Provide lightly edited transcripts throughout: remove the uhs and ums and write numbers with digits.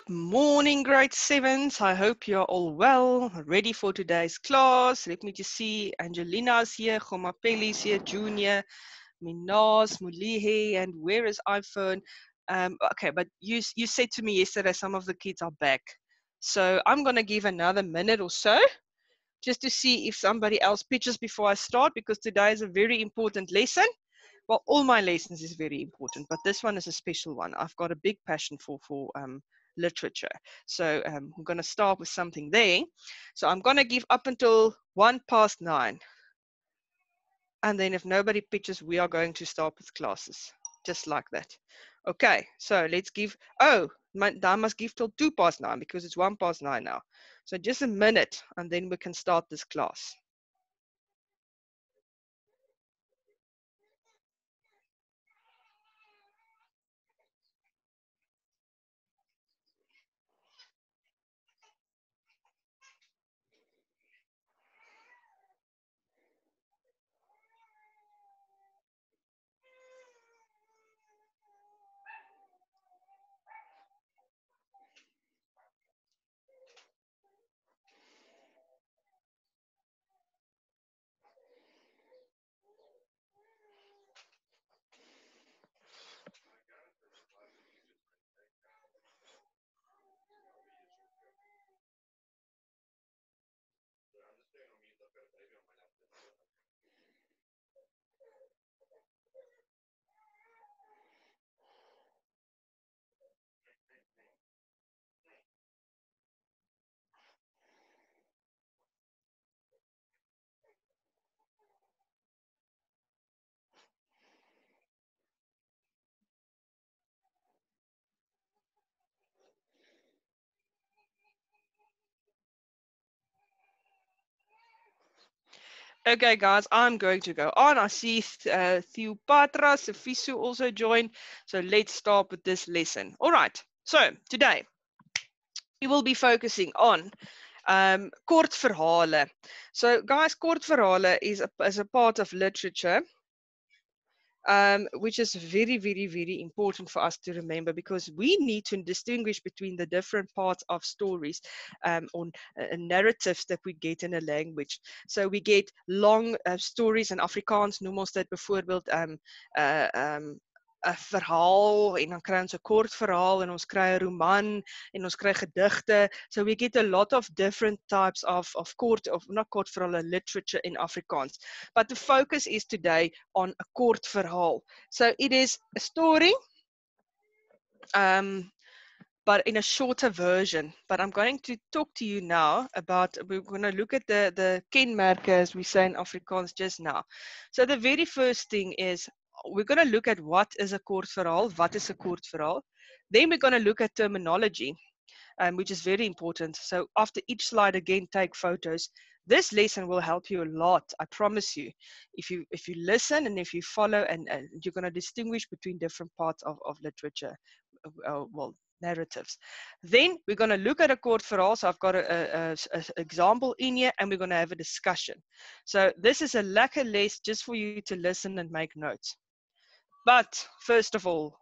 Good morning, grade 7s. I hope you're all well, ready for today's class. Let me just see. Angelina's here, Gomapeli's here, Junior, Minas, Mulihe, and where is iPhone? Okay, but you said to me yesterday some of the kids are back. So I'm going to give another minute or so just to see if somebody else pitches before I start, because today is a very important lesson. Well, all my lessons is very important, but this one is a special one. I've got a big passion for literature. So I'm going to start with something there. So I'm going to give up until 9:01. And then if nobody pitches, we are going to start with classes, just like that. Okay, so let's give, I must give till 9:02 because it's 9:01 now. So just a minute and then we can start this class. Okay, guys, I'm going to go on. I see Theopatra, Sefisu also joined. So let's start with this lesson. All right, so today we will be focusing on Kortverhale. So guys, Kortverhale is a part of literature, which is very, very, very important for us to remember, because we need to distinguish between the different parts of stories or narratives that we get in a language. So we get long stories in Afrikaans, noem ons dit byvoorbeeld 'n verhaal, en dan kry ons 'n kort verhaal, en ons kry 'n roman, en ons kry gedigte. So we get a lot of different types of not kort verhale, literature in Afrikaans. But the focus is today on a kort verhaal. So it is a story, but in a shorter version. But I'm going to talk to you now about, we're going to look at the kenmerke, as we say in Afrikaans just now. So the very first thing is, we're going to look at what is a kortverhaal, wat is 'n kortverhaal. Then we're going to look at terminology, which is very important. So after each slide, again, take photos. This lesson will help you a lot, I promise you. If you listen and if you follow, and you're going to distinguish between different parts of literature, well, narratives. Then we're going to look at a kortverhaal. So I've got an example in here, and we're going to have a discussion. So this is a lekker les just for you to listen and make notes. But first of all,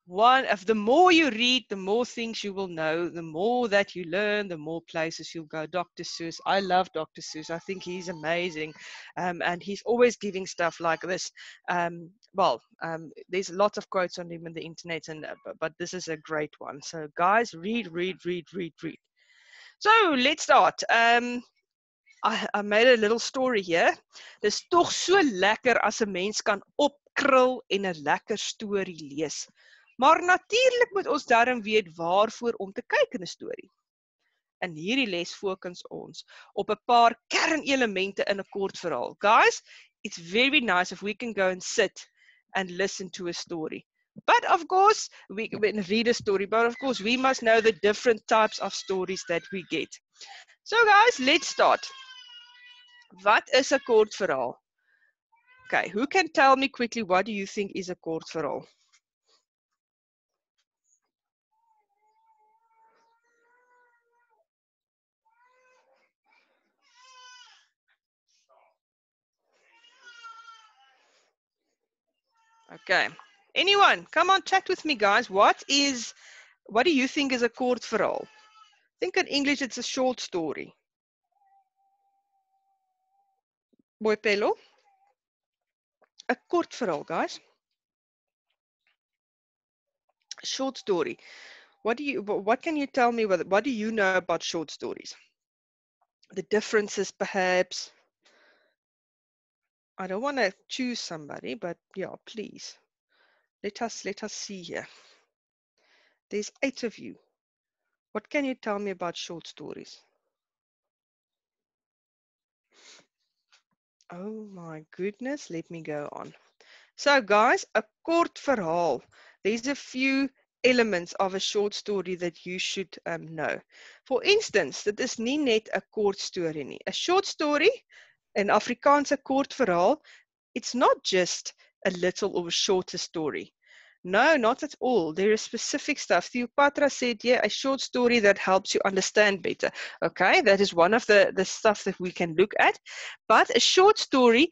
the more you read, the more things you will know, the more that you learn, the more places you'll go. Dr. Seuss, I love Dr. Seuss. I think he's amazing. And he's always giving stuff like this. There's lots of quotes on him on the internet, but this is a great one. So guys, read. So let's start. I made a little story here. Dis tog so lekker as 'n mens kan opkrul en 'n lekker storie lees. Maar natuurlik moet ons darm weet waarvoor om te kyk in 'n storie. In hierdie les fokus ons op 'n paar kernelemente in 'n kortverhaal. Guys, it's very nice if we can go and sit and listen to a story. But of course, we can read a story, but of course we must know the different types of stories that we get. So guys, let's start. Wat is 'n kortverhaal? Okay, who can tell me quickly, what do you think is 'n kortverhaal? Okay, anyone, come on, chat with me, guys. What is What do you think is a kortverhaal? I think in English it's a short story. Boipelo? A kortverhaal, guys. A short story. What can you tell me? What do you know about short stories? The differences, perhaps. I don't want to choose somebody, but yeah, please. Let us see here. There's 8 of you. What can you tell me about short stories? Oh my goodness, let me go on. So guys, a kortverhaal. There's a few elements of a short story that you should know. For instance, dit is nie net 'n kort storie nie. A short story, in Afrikaans 'n kortverhaal, it's not just a little or a shorter story. No, not at all. There is specific stuff. Theopatra said, yeah, a short story that helps you understand better. Okay, that is one of the stuff that we can look at. But a short story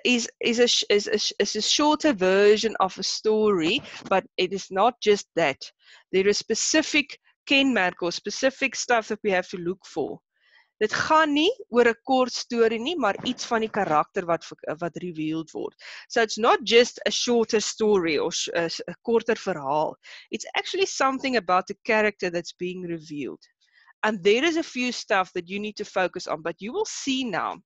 is a shorter version of a story, but it is not just that. There is specific kenmerke or specific stuff that we have to look for. Dit gaan nie oor 'n kort storie nie, maar iets van die karakter wat revealed word. So it's not just a shorter story or a korter verhaal. It's actually something about the character that's being revealed. And there is a few stuff that you need to focus on, but you will see now.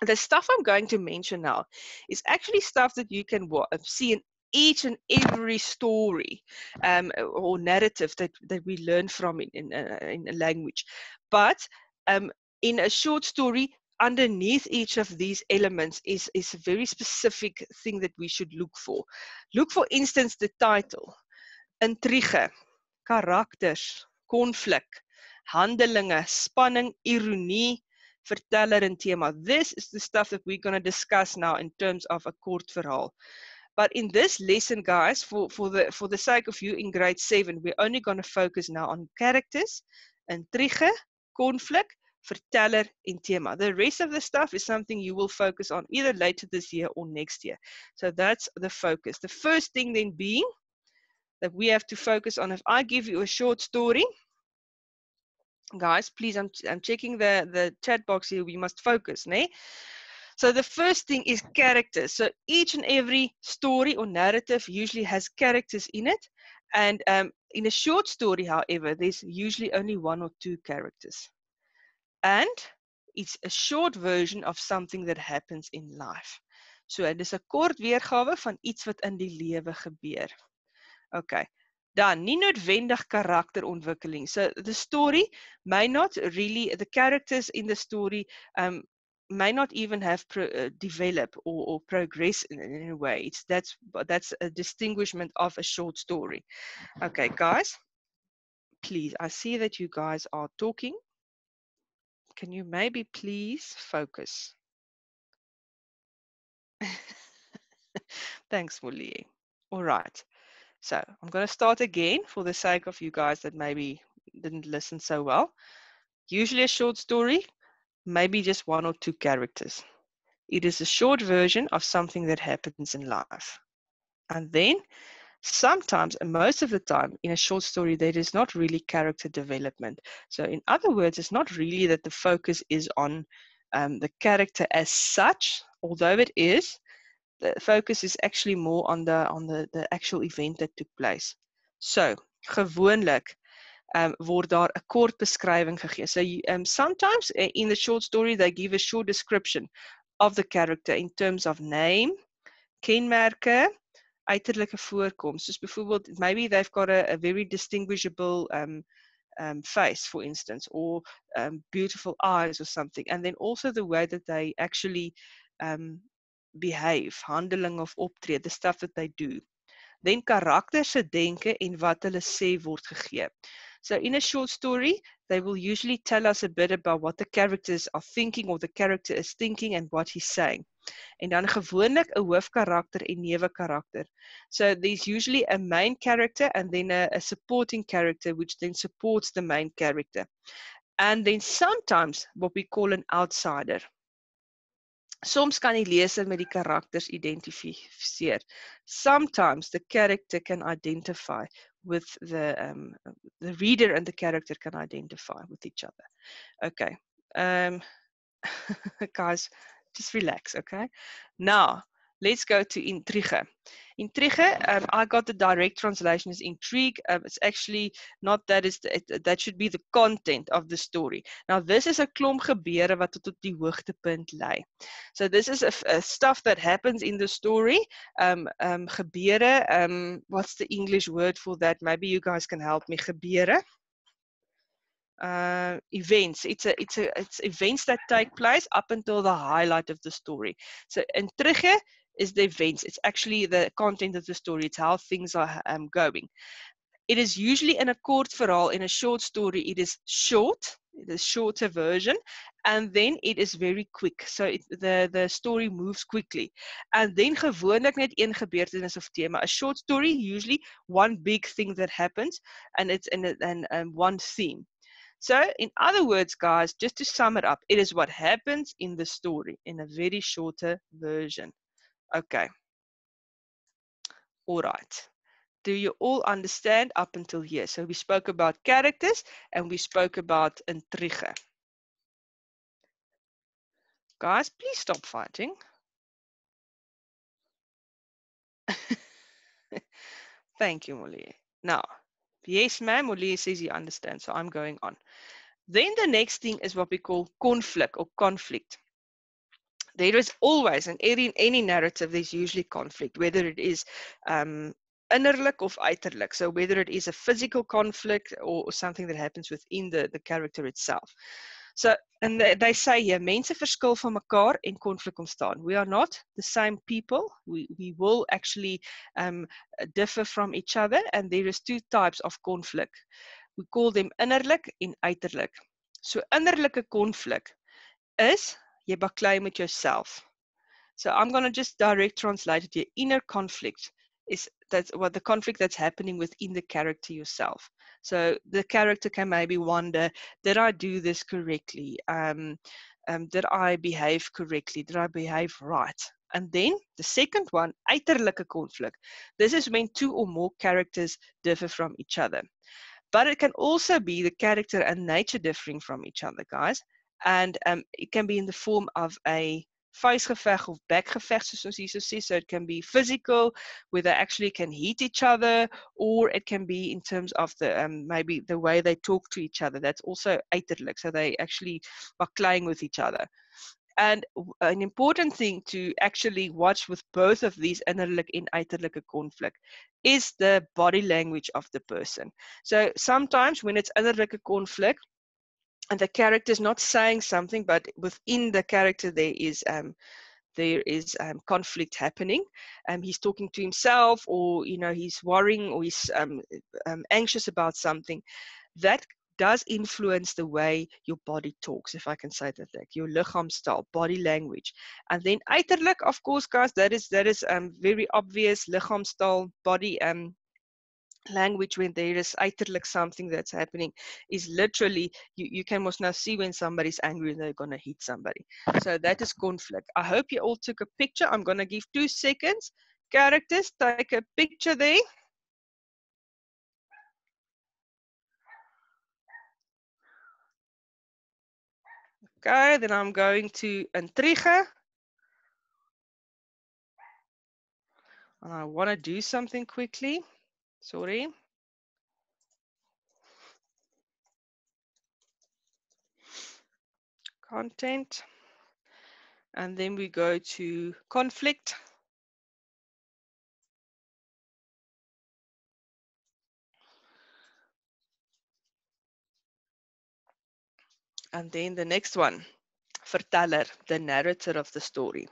The stuff I'm going to mention now is actually stuff that you can see in each and every story or narrative that we learn from in a language. But in a short story, underneath each of these elements is a very specific thing that we should look for. Look, for instance, the title. Intrigue, karakters, konflik, handelinge, spanning, ironie, verteller en tema. This is the stuff that we're going to discuss now in terms of a kortverhaal. But in this lesson, guys, for the sake of you in grade 7, we're only going to focus now on characters, intrigue, conflict, verteller en tema. The rest of the stuff is something you will focus on either later this year or next year. So that's the focus. The first thing then being that we have to focus on. If I give you a short story, guys, please, I'm checking the chat box here. We must focus, né? So the first thing is characters. So each and every story or narrative usually has characters in it. And in a short story, however, there's usually only 1 or 2 characters. And it's a short version of something that happens in life. So dit is 'n kort weergawe van iets wat in die lewe gebeur. Okay. Dan, nie noodwendig karakterontwikkeling. So the story may not really, the characters in the story may not even have develop or progress in any way. That's a distinguishment of a short story. Okay, guys, please, I see that you guys are talking. Can you maybe please focus? Thanks, Mulie. All right. So I'm going to start again for the sake of you guys that maybe didn't listen so well. Usually a short story, maybe just 1 or 2 characters. It is a short version of something that happens in life. And then sometimes, and most of the time, in a short story, there is not really character development. So in other words, it's not really that the focus is on the character as such, although it is. The focus is actually more on the actual event that took place. So, gewoonlik word daar 'n kort beskrywing gegee. So sometimes in the short story they give a short description of the character in terms of name, kenmerke, uiterlike voorkoms. Soos byvoorbeeld, maybe they've got a very distinguishable face, for instance, or beautiful eyes or something. And then also the way that they actually behave, handeling of optree, the stuff that they do. Then karakters se denke en wat hulle sê word gegee. So in a short story, they will usually tell us a bit about what the characters are thinking or the character is thinking and what he's saying. En dan gewoonlik 'n hoofkarakter en newe-karakter. So there's usually a main character and then a supporting character which then supports the main character. And then sometimes what we call an outsider. Soms kan die leser met die karakters identifiseer. Sometimes the character can identify with the reader and the character can identify with each other. Okay. Guys, just relax, okay? Now, let's go to Intrigue. Intrigue, I got the direct translation as Intrigue. It's actually not that, that should be the content of the story. Now, this is a klomp gebeure wat tot op die hoogtepunt lei. So this is a stuff that happens in the story. Gebeure, what's the English word for that? Maybe you guys can help me. Gebeure. Events. It's events that take place up until the highlight of the story. So Intrigue is the events. It's actually the content of the story. It's how things are going. It is usually in a Kortverhaal, in a short story. It is short. It is shorter version, and then it is very quick. So the story moves quickly. And then gewoonlik net een gebeurtenis of thema. A short story, usually one big thing that happens, and it's in one theme. So, in other words, guys, just to sum it up, it is what happens in the story in a very shorter version. Okay. All right. Do you all understand up until here? So, we spoke about characters and we spoke about intrigue. Guys, please stop fighting. Thank you, Molly. Now, yes, ma'am, Molly says he understands, so I'm going on. Then the next thing is what we call conflict or conflict. There is always, and in any narrative, there's usually conflict, whether it is innerlijk of uiterlijk. So whether it is a physical conflict or something that happens within the character itself. So, and they say here, mense verskil van mekaar en konflik ontstaan. We are not the same people. We will actually differ from each other, and there is two types of conflict. We call them innerlik en uiterlik. So innerlike conflict is jy baklei met yourself. So I'm going to just direct translate it here. Inner conflict is that's what the conflict that's happening within the character yourself. So the character can maybe wonder, did I do this correctly? Did I behave correctly? Did I behave right? And then the second one, uiterlike conflict. This is when two or more characters differ from each other. But it can also be the character and nature differing from each other, guys. And it can be in the form of a vuistgeveg of bekgeveg, soos hier so sê. So it can be physical, where they actually can hit each other, or it can be in terms of the maybe the way they talk to each other. That's also uiterlik. So they actually bakleiing with each other. And an important thing to actually watch with both of these innerlik and uiterlike conflict is the body language of the person. So sometimes when it's innerlike conflict and the character is not saying something, but within the character there is conflict happening. He's talking to himself, or he's worrying, or he's anxious about something. That does influence the way your body talks, if I can say that, like your liggaamstaal, body language. And then uiterlik, of course, guys, that is very obvious. Liggaamstaal, body language, when there is uiterlik something that's happening, is literally you can most now see when somebody's angry and they're going to hit somebody. So that is conflict. I hope you all took a picture. I'm going to give 2 seconds. Characters, take a picture there. Okay, then I'm going to Intrigue. And I want to do something quickly. Sorry. Content. And then we go to conflict. And then the next one, verteller, the narrator of the story.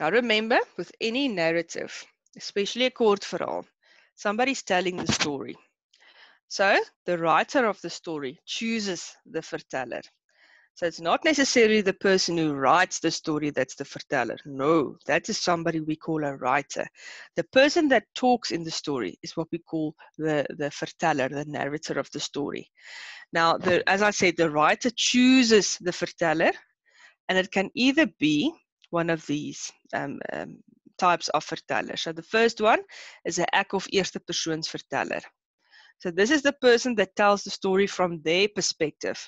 Now remember, with any narrative, especially a Kortverhaal, somebody's telling the story. So the writer of the story chooses the verteller. So it's not necessarily the person who writes the story that's the verteller. No, that is somebody we call a writer. The person that talks in the story is what we call the verteller, the narrator of the story. Now, as I said, the writer chooses the verteller, and it can either be one of these types of verteller. So the first one is 'n ek of eerste persoons verteller. So this is the person that tells the story from their perspective.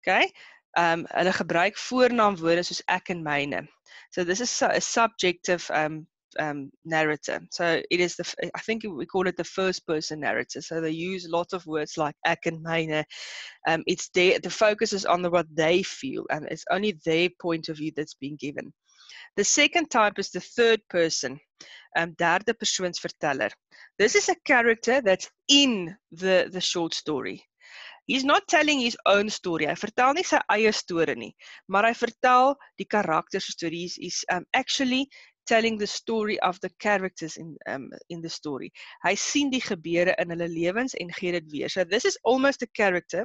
Okay? Hulle gebruik voornaamwoorde soos ek en myne. So this is a subjective narrator. So it is I think we call it the first person narrator. So they use lots of words like ek en myne. It's the focus is on what they feel, and it's only their point of view that's being given. The second type is the third person, derde persoons verteller. This is a character that's in the short story. He's not telling his own story. Hy vertel nie sy eie storie nie, maar hy vertel die karakters storie. He's actually telling the story of the characters in the story. Hy sien die gebeure in hulle lewens en gee dit weer. So this is almost a character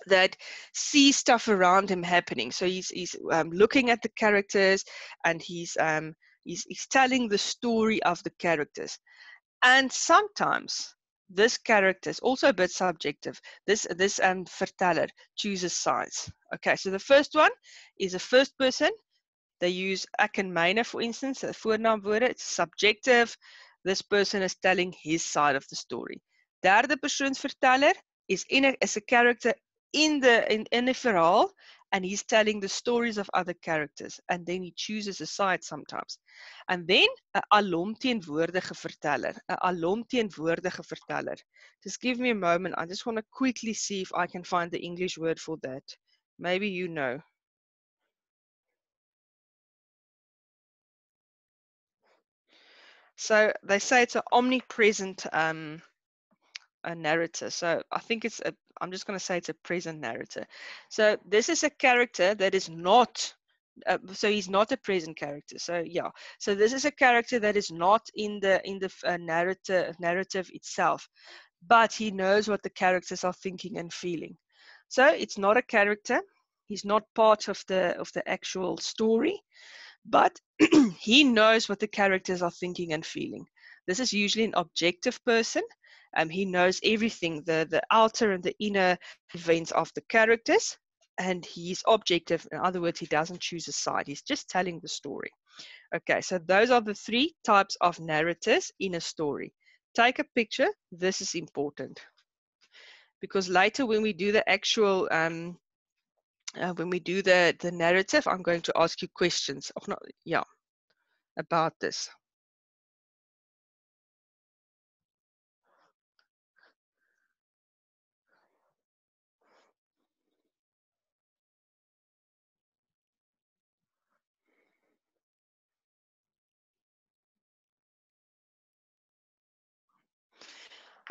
that sees stuff around him happening. So he's looking at the characters, and he's telling the story of the characters. And sometimes this character is also a bit subjective. This verteller chooses sides. Okay, so the first one is a first person. They use ek en myne, for instance, the voornaamwoorde. It's subjective. This person is telling his side of the story. Derde persoons verteller is a character in the verhaal, and he's telling the stories of other characters, and then he chooses a side sometimes. And then 'n alomteenwoordige verteller, 'n alomteenwoordige verteller. Just give me a moment. I just want to quickly see if I can find the English word for that. Maybe you know. So they say it's an omnipresent a narrator. So I think I'm just going to say it's a present narrator. So this is a character that is not, so he's not a present character. So yeah, so this is a character that is not in the narrative itself, but he knows what the characters are thinking and feeling. So it's not a character. He's not part of the actual story, but he knows what the characters are thinking and feeling. This is usually an objective person. He knows everything, the outer and the inner events of the characters, and he's objective. In other words, he doesn't choose a side. He's just telling the story. Okay, so those are the three types of narrators in a story. Take a picture. This is important, because later when we do the actual when we do the narrative, I'm going to ask you questions. Of not, yeah, about this.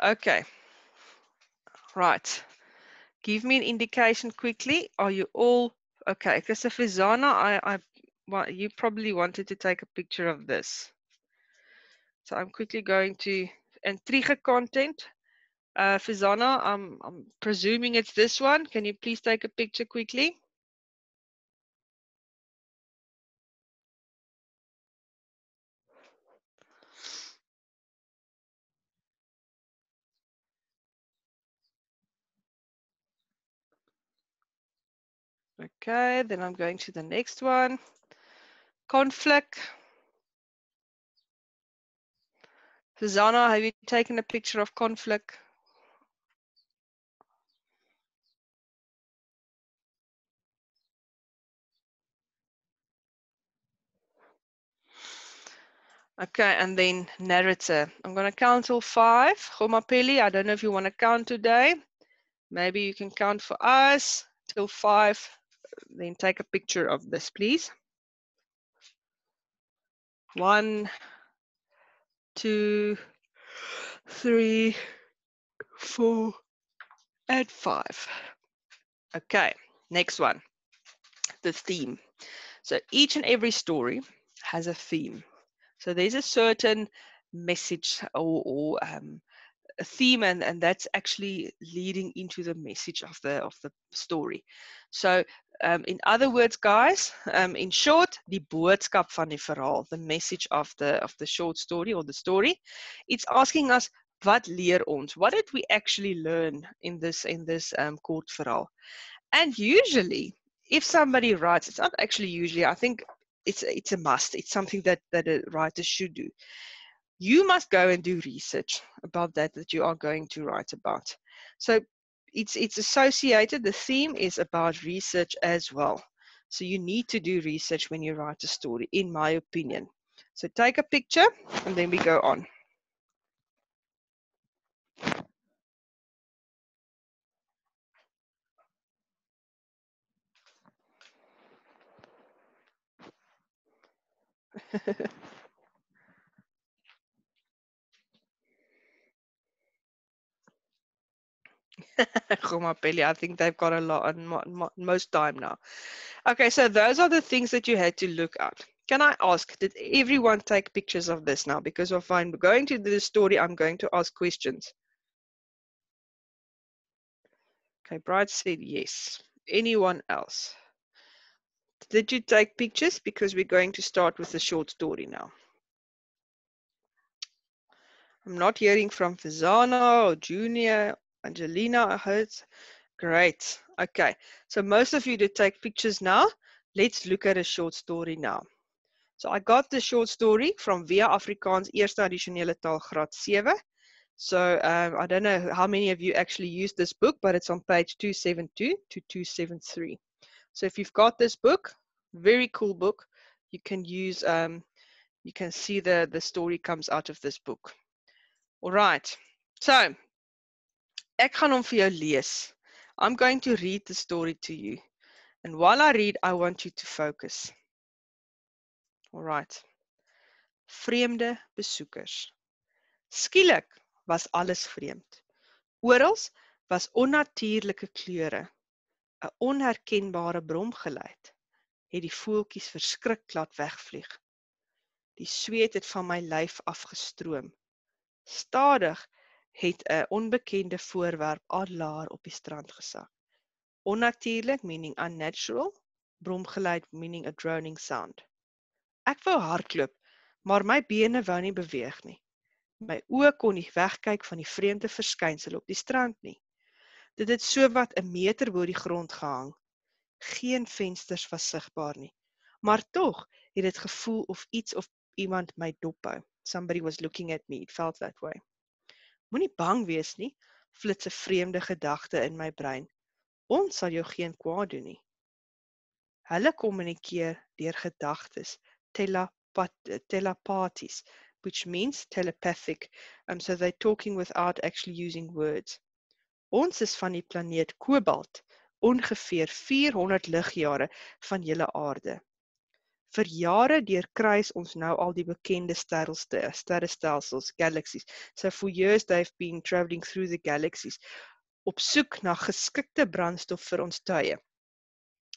Okay, right. Give me an indication quickly. Are you all okay? Because Fizana, well, you probably wanted to take a picture of this. So I'm quickly going to Intrigue content. Fizana, I'm presuming it's this one. Can you please take a picture quickly? Okay, then I'm going to the next one. Conflict. Fizana, have you taken a picture of conflict? Okay, and then narrator. I'm going to count till 5. Gomapeli, I don't know if you want to count today. Maybe you can count for us till 5. Then take a picture of this, please. 1, 2, 3, 4, and 5. Okay, next one. The theme. So each and every story has a theme. So there's a certain message or a theme, and that's actually leading into the message of the story. So in other words, guys, in short, die boodskap van die verhaal, the message of the short story or the story, it's asking us, wat leer ons? What did we actually learn in this Kortverhaal? And usually, if somebody writes, it's not actually usually, I think it's a must. It's something that a writer should do. You must go and do research about that you are going to write about. So it's associated, the theme is about research as well. So you need to do research when you write a story, in my opinion. So take a picture and then we go on. I think they've got a lot on most time now. Okay, so those are the things that you had to look at. Can I ask, did everyone take pictures of this now? Because if I'm going to do the story, I'm going to ask questions. Okay, Bright said yes. Anyone else? Did you take pictures? Because we're going to start with the short story now. I'm not hearing from Fizana or Junior, Angelina, I heard. Great. Okay, so most of you did take pictures now. Let's look at a short story now. So I got the short story from Via Afrikaans Eerste Addisionele Taal Graad 7. So I don't know how many of you actually used this book, but it's on page 272 to 273. So if you've got this book, very cool book, you can use, you can see the story comes out of this book. All right, so ek gaan hom vir jou lees. I'm going to read the story to you. And while I read, I want you to focus. All right. Vreemde besoekers. Skielik was alles vreemd. Orals was onnatuurlike kleure. 'n Onherkenbare bromgeluid het die voeltjies verskrik laat wegvlieg. Die sweet het van my lyf afgestroom. Stadig het 'n onbekende voorwerp al laer op die strand gesak. Onnatuurlik meaning unnatural, bromgeluid meaning a droning sound. Ek wou hardloop, maar my bene wou nie beweeg nie. My oë kon nie wegkyk van die vreemde verskynsel op die strand nie. Dit het sowat 'n meter bo die grond gehang. Geen vensters was sigbaar nie. Maar tog het dit gevoel of iets of iemand my dophou. Somebody was looking at me, it felt that way. Moenie bang wees nie, flits 'n vreemde gedagte in my brein. Ons sal jou geen kwaad doen nie. Hulle kommunikeer deur gedagtes, telepathies, which means telepathic, so they're talking without actually using words. Ons is van die planeet Kobalt, ongeveer 400 ligjare van julle aarde. Vir jare deurkruis ons nou al die bekende sterrestelsels, galaxies. So for years they've been traveling through the galaxies, op soek na geskikte brandstof vir ons tuie.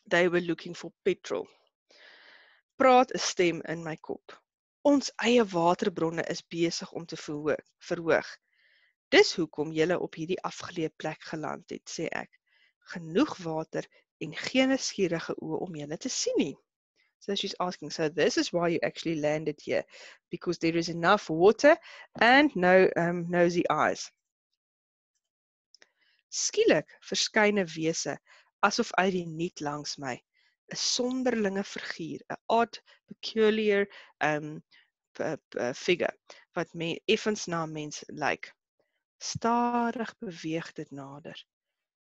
They were looking for petrol. Praat 'n stem in my kop. Ons eie waterbronne is besig om te verhoog. Dis hoekom julle op hierdie afgeleë plek geland het, sê ek. Genoeg water en geen skierige oë om julle te sien nie. So she's asking, so this is why you actually landed here, because there is enough water and no nosy eyes. Skielik verskyn 'n wese, asof uit die niet langs my. 'n Sonderlinge figuur, 'n odd, peculiar figure, wat effens na 'n mens lyk. Stadig beweeg dit nader.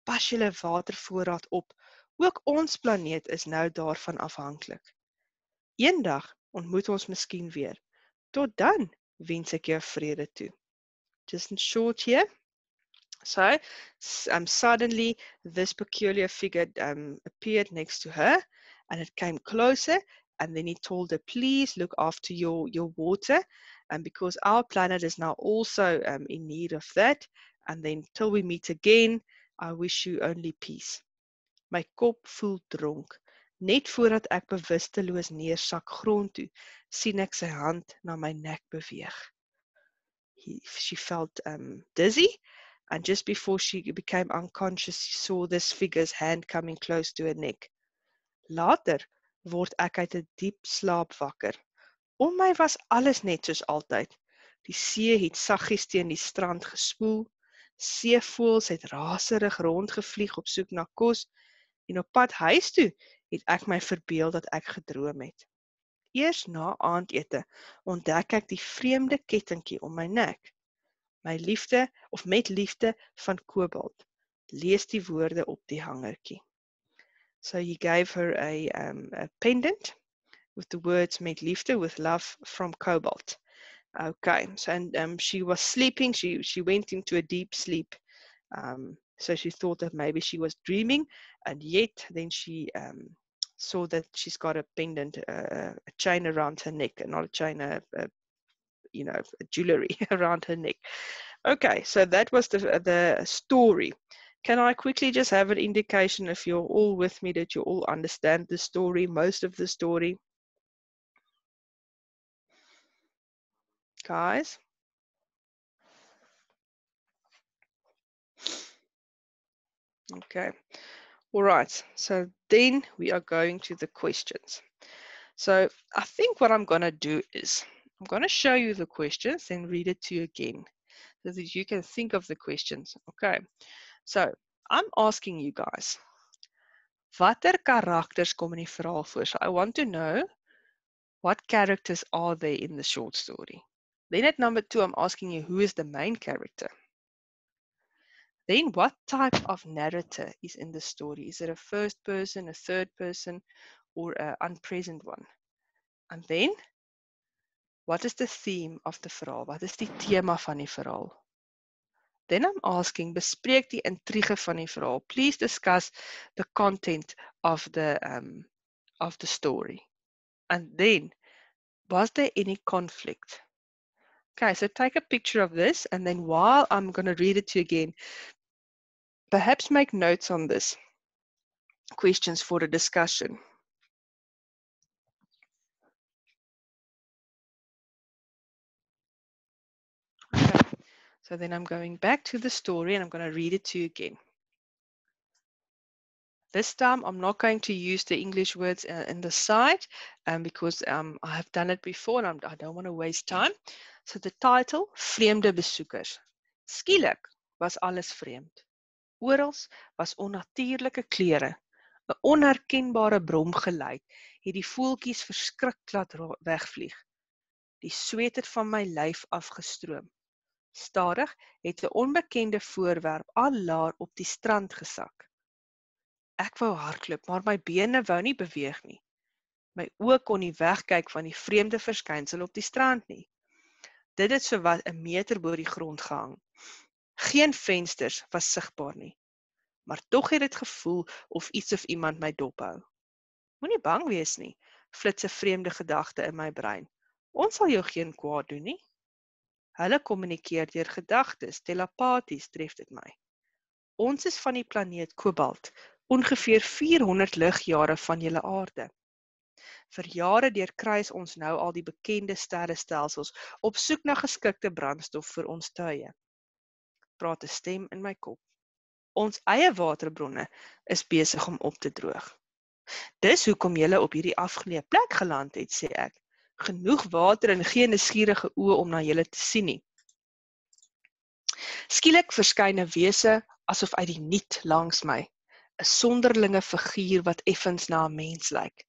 Pas julle watervoorraad op, ook ons planeet is nou daarvan afhanklik. Eendag ontmoet ons miskien weer. Tot dan wens ek jou vrede toe. Just in short here. So, suddenly this peculiar figure appeared next to her, and it came closer, and then he told her, please look after your water, because our planet is now also in need of that, and then till we meet again, I wish you only peace. My kop voel dronk. Net voordat ek bewusteloos neersak grond toe, sien ek sy hand na my nek beweeg. She felt dizzy, and just before she became unconscious, she saw this figure's hand coming close to her neck. Later word ek uit 'n diep slaap wakker. Om my was alles net soos altyd. Die see het saggies teen die strand gespoel, seevoëls het raserig rondgevlieg op soek na kos, en op pad huis toe het ek my verbeel dat ek gedroom het. Eers na aandete ontdek ek die vreemde kettingkie om my nek. My liefde of met liefde van kobalt. Lees die woorde op die hangertjie. So he gave her a pendant with the words met liefde with love from cobalt. Okay, so and she was sleeping. She went into a deep sleep. So she thought that maybe she was dreaming, and yet then she saw that she's got a pendant, a chain around her neck, and not a chain, jewelry around her neck. Okay, so that was the story. Can I quickly just have an indication if you're all with me, that you all understand the story, most of the story? Guys? Okay. All right. So then we are going to the questions. So I think what I'm going to do is I'm going to show you the questions and read it to you again so that you can think of the questions. Okay. So I'm asking you guys, watter karakters kom in die verhaal voor? So I want to know what characters are there in the short story. Then at number 2, I'm asking you, who is the main character? Then what type of narrator is in the story? Is it a first person, a third person, or an unpresent one? And then, what is the theme of the verhaal? Wat is die tema van die verhaal? Then I'm asking, bespreek die intrigue van die verhaal. Please discuss the content of the story. And then, was there any conflict? Okay, so take a picture of this, and then while I'm going to read it to you again, perhaps make notes on this. Questions for the discussion. Okay, so then I'm going back to the story and I'm going to read it to you again. This time I'm not going to use the English words in the side because I have done it before and I don't want to waste time. So the title, Vreemde Besoekers. Skielik was alles vreemd. Orals was onnatuurlike kleure. 'n Onherkenbare bromgeluid het die voeltjies verskrik laat wegvlieg. Die sweet het van my lyf afgestroom. Stadig het 'n onbekende voorwerp allaar op die strand gesak. Ek wou hardloop, maar my bene wou nie beweeg nie. My oë kon nie wegkyk van die vreemde verskynsel op die strand nie. Dit het sowat 'n meter bo die grond gehang. Geen vensters was sigbaar nie. Maar tog het dit gevoel of iets of iemand my dophou. Moenie bang wees nie, flits 'n vreemde gedagte in my brein. Ons sal jou geen kwaad doen nie. Hulle kommunikeer deur gedagtes, telepaties tref dit my. Ons is van die planeet Kobalt, ongeveer 400 ligjare van julle aarde. Vir jare deurkruis ons nou al die bekende sterrestelsels op soek na geskikte brandstof vir ons tuie. Praat 'n stem in my kop. Ons eie waterbronne is besig om op te droog. Dis hoekom julle op hierdie afgeleë plek geland het, sê ek. Genoeg water en geen nuuskierige oë om na julle te sien nie. Skielik verskyn 'n wese asof uit die niet langs my, 'n sonderlinge figuur wat effens na 'n mens lyk.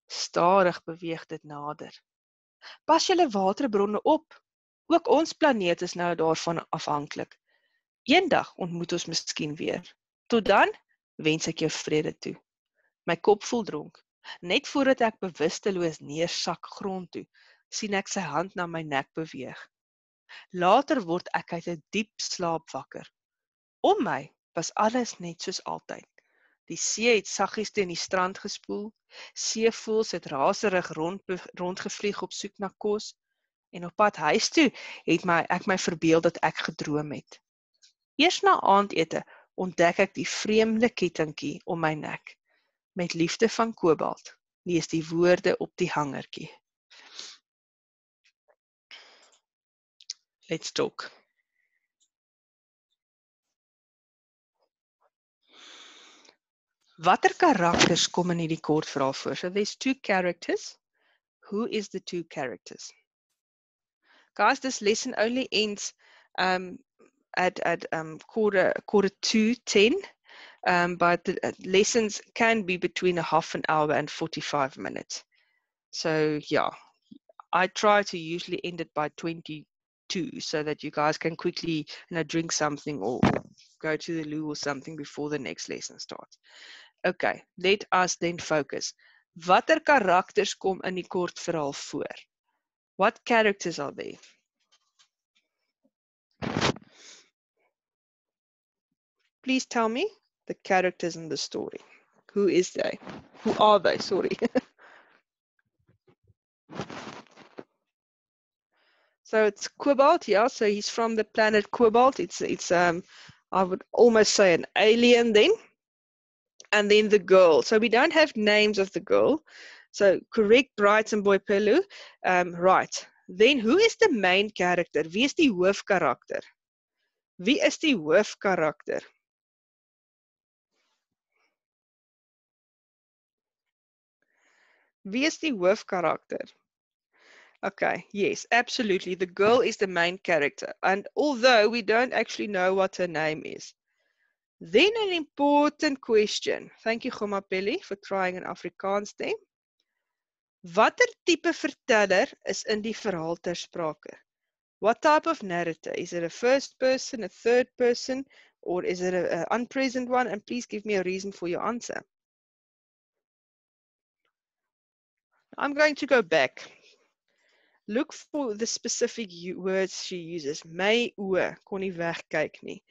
Stadig beweeg dit nader. Pas julle waterbronne op. Ook ons planeet is nou daarvan afhanklik. Eendag ontmoet ons miskien weer. Tot dan wens ek jou vrede toe. My kop voel dronk. Net voordat ek bewusteloos neersak grond toe, sien ek sy hand na my nek beweeg. Later word ek uit 'n diep slaap wakker. Om my was alles net soos altyd. Die see het saggies teen die strand gespoel, seevoëls het raserig rondgevlieg op soek na kos, en op pad huis toe het ek my verbeel dat ek gedroom het. Eers na aandete ontdek ek die vreemde kettingkie om my nek. Met liefde van kobalt, lees die woorde op die hangertjie. Let's talk. Watter karakters kom in hierdie kortverhaal voor? So there's 2 characters. Who is the 2 characters? Guys, this lesson only ends at quarter to 10. But the lessons can be between a half an hour and 45 minutes. So yeah, I try to usually end it by 22 so that you guys can quickly, drink something or go to the loo or something before the next lesson starts. Okay, let us then focus. Watter karakters kom in die kortverhaal voor? What characters are there? Please tell me the characters in the story. Who is they? Who are they? Sorry. So it's Cobalt, yeah. So he's from the planet Cobalt. It's I would almost say an alien then. And then the girl. So we don't have names of the girl. So correct, Bright and Boy Pelu. Right. Then who is the main character? Wie is die hoofkarakter? Wie is die hoofkarakter? Wie is die hoofkarakter? Okay, yes, absolutely. The girl is the main character. And although we don't actually know what her name is. Then an important question. Thank you, Gomapelli, for trying an Afrikaans there. Watter type verteller is in die verhaal ter sprake? What type of narrator? Is it a first person, a third person, or is it an unpresent one? And please give me a reason for your answer. I'm going to go back. Look for the specific words she uses. My oë kon nie wegkyk nie.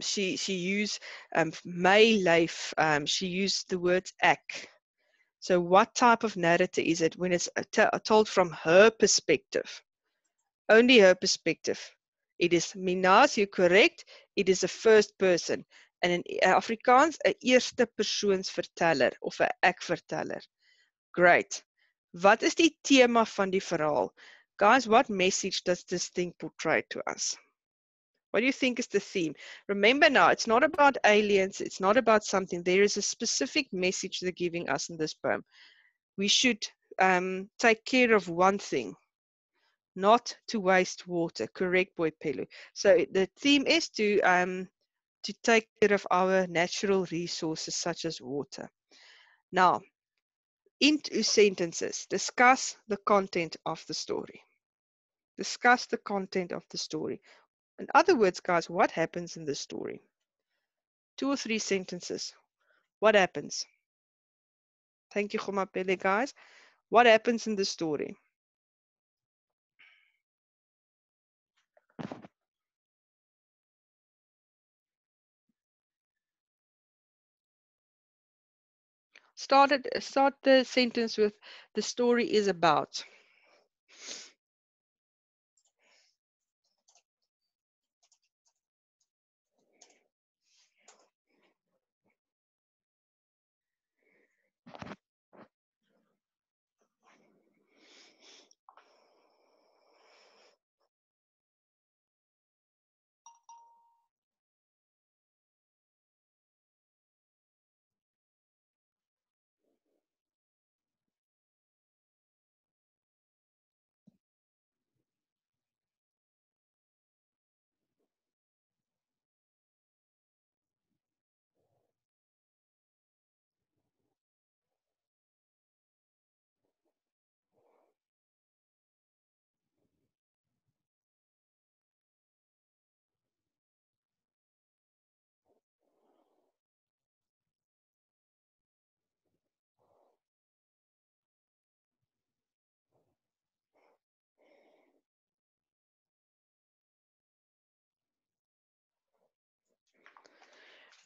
She used my life. She used the word ek. So what type of narrator is it when it's told from her perspective? Only her perspective. It is Minas, you're correct. It is a first person. En in Afrikaans, 'n eerste persoons verteller of 'n ek verteller. Great. Wat is die tema van die verhaal? Guys, what message does this thing portray to us? What do you think is the theme? Remember now, it's not about aliens. It's not about something. There is a specific message they're giving us in this poem. We should take care of one thing, not to waste water. Correct, Boy Pelu. So the theme is to take care of our natural resources such as water. Now, into sentences. Discuss the content of the story. Discuss the content of the story. In other words, guys, what happens in the story? 2 or 3 sentences. What happens? Thank you, Gomapele, guys. What happens in the story? Start the sentence with the story is about.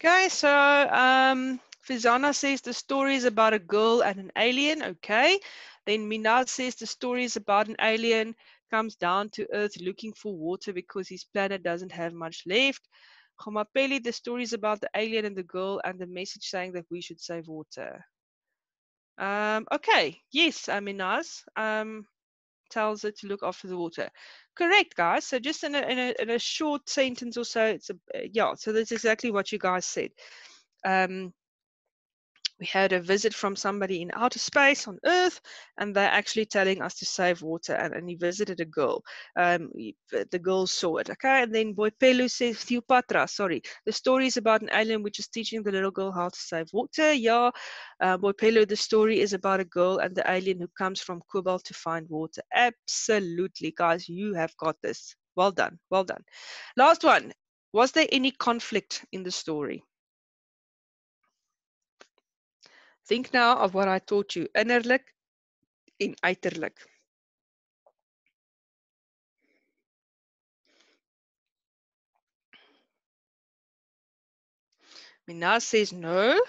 Okay, so Fizana says the story is about a girl and an alien. Okay. Then Minaz says the story is about an alien comes down to Earth looking for water because his planet doesn't have much left. Khomapeli, the story is about the alien and the girl and the message saying that we should save water. Okay, yes, Minaz tells it to look after the water. Correct, guys. So just in a short sentence or so, it's yeah. So that's exactly what you guys said. we had a visit from somebody in outer space on Earth, and they're actually telling us to save water. And he visited a girl. The girl saw it. Okay, and then Boipelo says, Theopatra, sorry, the story is about an alien which is teaching the little girl how to save water. Yeah, Boipelo, the story is about a girl and the alien who comes from Cobalt to find water. Absolutely, guys, you have got this. Well done, well done. Last one. Was there any conflict in the story? Think now of what I taught you, innerlik en uiterlik. Mina says no.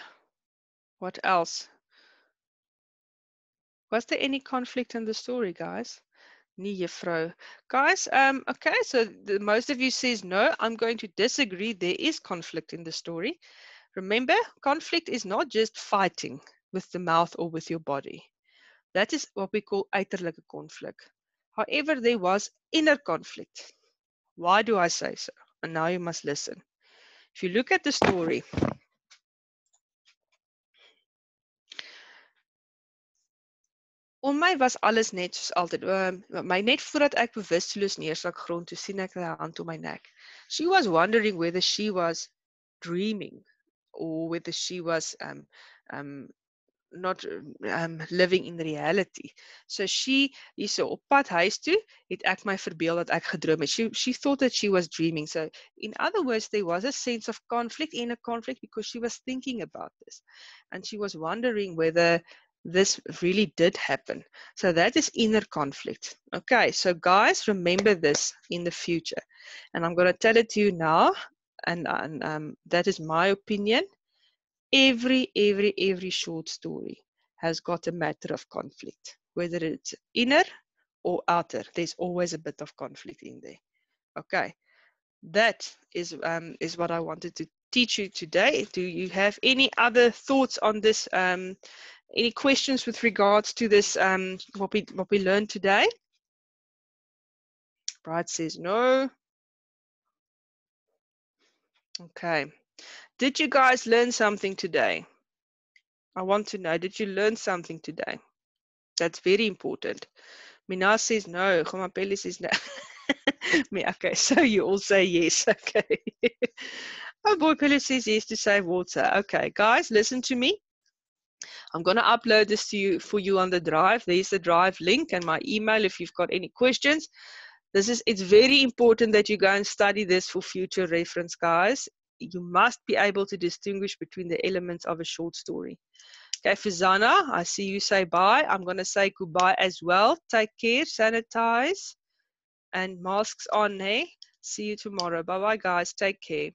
What else? Was there any conflict in the story, guys? Nee, juffrou. Guys, okay, so most of you says no. I'm going to disagree. There is conflict in the story. Remember, conflict is not just fighting with the mouth or with your body. That is what we call uiterlike conflict. However, there was inner conflict. Why do I say so? And now you must listen. If you look at the story, om my was alles net soos altyd. My net voordat ek bewusteloos neersak grond, toe sien ek haar hand om my nek. She was wondering whether she was dreaming or whether she was not living in reality. So she hierso op pad huis toe het ek my verbeel dat ek gedroom het. She thought that she was dreaming. So in other words, there was a sense of conflict, inner conflict, because she was thinking about this. And she was wondering whether this really did happen. So that is inner conflict. Okay, so guys, remember this in the future. And I'm going to tell it to you now. And that is my opinion. Every short story has got a matter of conflict, whether it's inner or outer. There's always a bit of conflict in there. Okay, that is what I wanted to teach you today. Do you have any other thoughts on this? Any questions with regards to this? What we learned today? Bright says no. Okay. Did you guys learn something today? I want to know, did you learn something today? That's very important. Mina says no. Khomapeli says no. Okay, so you all say yes. Okay. Oh, Boipelo says yes to save water. Okay, guys, listen to me. I'm going to upload this to you for you on the drive. There's the drive link and my email if you've got any questions. It's very important that you go and study this for future reference, guys. You must be able to distinguish between the elements of a short story. Okay, Fizana, I see you say bye. I'm going to say goodbye as well. Take care, sanitize, and masks on, hey? See you tomorrow. Bye-bye, guys. Take care.